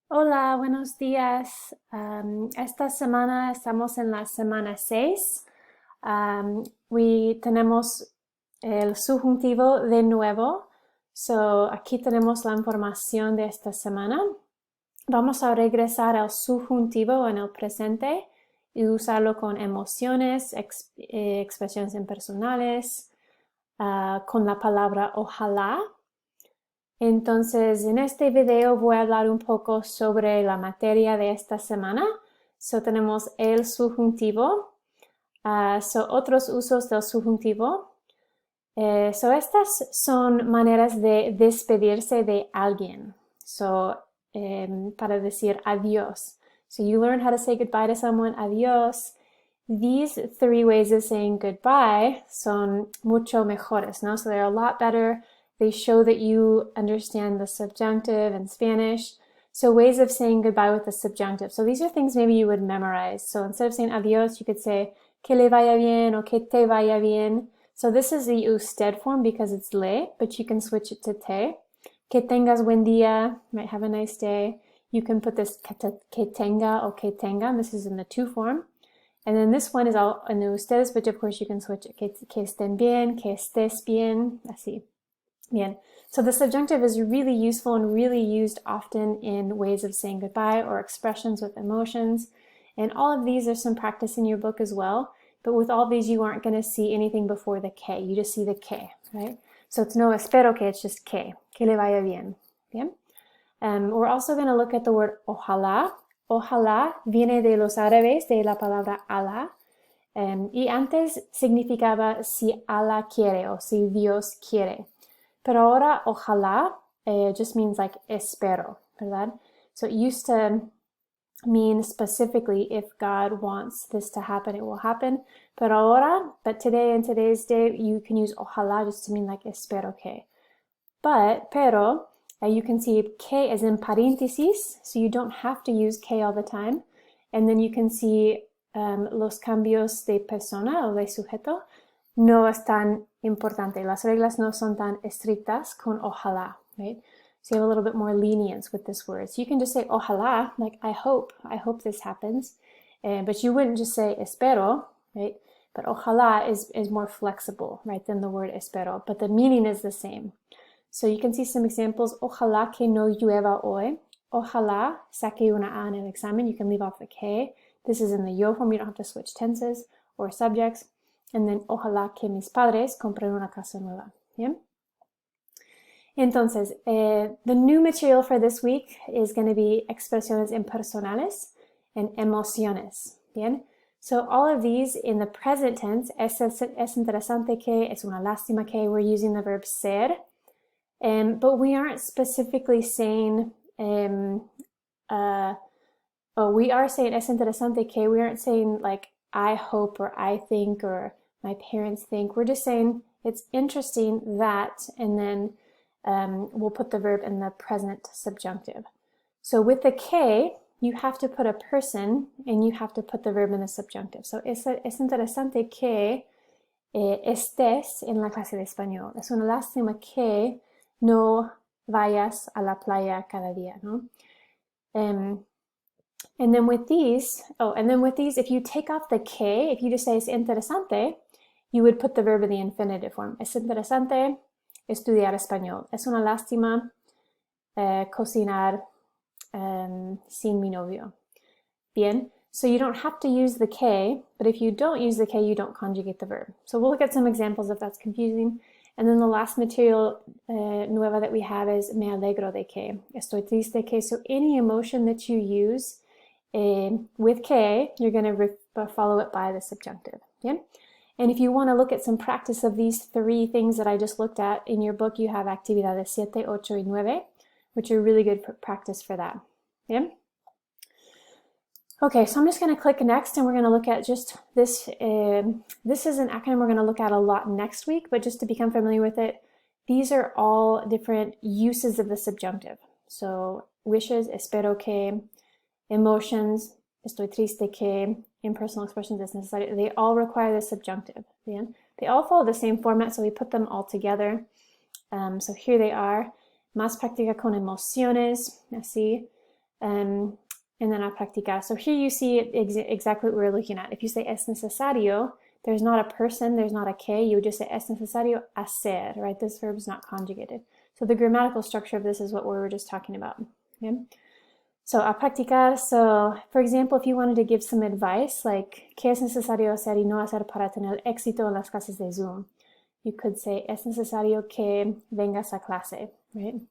Hola, buenos días. Esta semana estamos en la semana 6. Tenemos el subjuntivo de nuevo. So, aquí tenemos la información de esta semana. Vamos a regresar al subjuntivo en el presente y usarlo con emociones, expresiones impersonales, con la palabra ojalá. Entonces, en este video voy a hablar un poco sobre la materia de esta semana. Tenemos el subjuntivo, otros usos del subjuntivo. Estas son maneras de despedirse de alguien. Para decir adiós. So you learn how to say goodbye to someone, adiós. These three ways of saying goodbye son mucho mejores, ¿no? So they're a lot better. They show that you understand the subjunctive in Spanish. So ways of saying goodbye with the subjunctive. So these are things maybe you would memorize. So instead of saying adiós, you could say que le vaya bien or que te vaya bien. So this is the usted form because it's le, but you can switch it to te. Que tengas buen día, might have a nice day. You can put this que tenga or que tenga. This is in the to form. And then this one is all in the ustedes, but of course you can switch it. Que estén bien, que estés bien, así. Bien. So the subjunctive is really useful and really used often in ways of saying goodbye or expressions with emotions. And all of these, there's some practice in your book as well. But with all these, you aren't going to see anything before the que. You just see the que, right? So it's no espero que, it's just que le vaya bien. Bien. We're also going to look at the word ojalá. Ojalá viene de los árabes, de la palabra Allah. Y antes significaba si Allah quiere o si Dios quiere. Pero ahora ojalá just means like espero, ¿verdad? So it used to mean specifically if God wants this to happen, it will happen. Pero ahora, but today, in today's day, you can use ojalá just to mean like espero que. Pero, you can see que is in paréntesis, so you don't have to use que all the time. And then you can see los cambios de persona o de sujeto no es tan importante. Las reglas no son tan estrictas con ojalá, right? So you have a little bit more lenience with this word. So you can just say ojalá, like I hope this happens. But you wouldn't just say espero, right? But ojalá is more flexible, right, than the word espero. But the meaning is the same. So you can see some examples. Ojalá que no llueva hoy. Ojalá saque una A en el examen. You can leave off the que. This is in the yo form. You don't have to switch tenses or subjects. And then, ojalá que mis padres compren una casa nueva. Bien. Entonces, the new material for this week is going to be expresiones impersonales and emociones. Bien. So all of these in the present tense, es interesante que, es una lástima que, we're using the verb ser. But we aren't specifically saying, we are saying es interesante que, we aren't saying like I hope or I think or my parents think. We're just saying it's interesting that, and then we'll put the verb in the present subjunctive. So with the que, you have to put a person and you have to put the verb in the subjunctive. So es interesante que estés en la clase de español. Es una lástima que no vayas a la playa cada día, ¿no? And then with these, if you take off the que, if you just say es interesante, you would put the verb in the infinitive form. Es interesante estudiar español. Es una lástima cocinar sin mi novio. Bien, so you don't have to use the que, but if you don't use the que, you don't conjugate the verb. So we'll look at some examples if that's confusing. And then the last material nueva that we have is me alegro de que. Estoy triste que. So any emotion that you use with que, you're going to follow it by the subjunctive. Yeah? And if you want to look at some practice of these three things that I just looked at in your book, you have actividades 7, 8, y 9, which are really good practice for that. Yeah? Okay, so I'm just going to click next and we're going to look at just this. This is an acronym we're going to look at a lot next week, but just to become familiar with it, these are all different uses of the subjunctive. So wishes, espero que, emotions, estoy triste que, impersonal expressions es necesario, they all require the subjunctive. Yeah? They all follow the same format, so we put them all together. So here they are. Más práctica con emociones, así. And then a practicar. So here you see exactly what we're looking at. If you say es necesario, there's not a person, there's not a que, you would just say es necesario hacer, right? This verb is not conjugated. So the grammatical structure of this is what we were just talking about. Okay? So a practicar, so for example, if you wanted to give some advice, like ¿qué es necesario hacer y no hacer para tener éxito en las clases de Zoom? You could say es necesario que vengas a clase, right?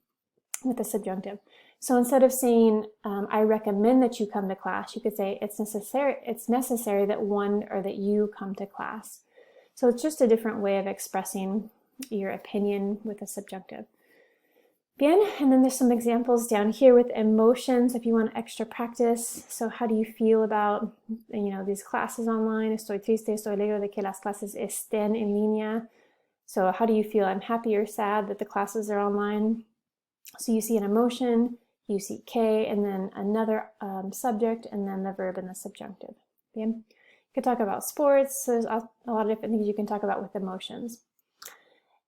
With the subjunctive. So instead of saying, I recommend that you come to class, you could say it's necessary that one or that you come to class. So it's just a different way of expressing your opinion with a subjunctive. Bien, and then there's some examples down here with emotions if you want extra practice. So how do you feel about, these classes online? Estoy triste, estoy alegre de que las clases estén en línea. So how do you feel? I'm happy or sad that the classes are online. So you see an emotion, you see que, and then another subject, and then the verb and the subjunctive. Bien? You can talk about sports. There's a lot of different things you can talk about with emotions.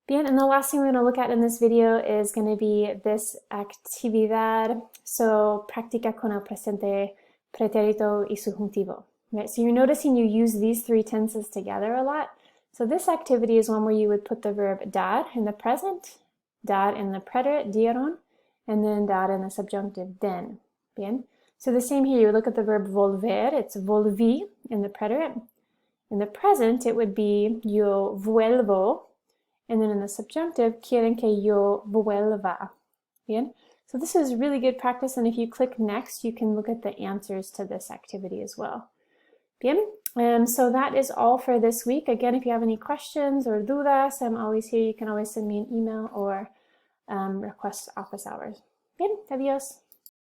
Bien, and the last thing we're going to look at in this video is going to be this actividad. So, practica con el presente pretérito y subjuntivo. Right? So you're noticing you use these three tenses together a lot. So this activity is one where you would put the verb dar in the present, dar in the preterite, dieron, and then dar in the subjunctive, den. Bien? So the same here, you would look at the verb volver, it's volví in the preterite. In the present, it would be yo vuelvo, and then in the subjunctive, quieren que yo vuelva. Bien? So this is really good practice, and if you click next, you can look at the answers to this activity as well. Bien? So that is all for this week. Again, if you have any questions or dudas, I'm always here. You can always send me an email or request office hours. Bien, adiós.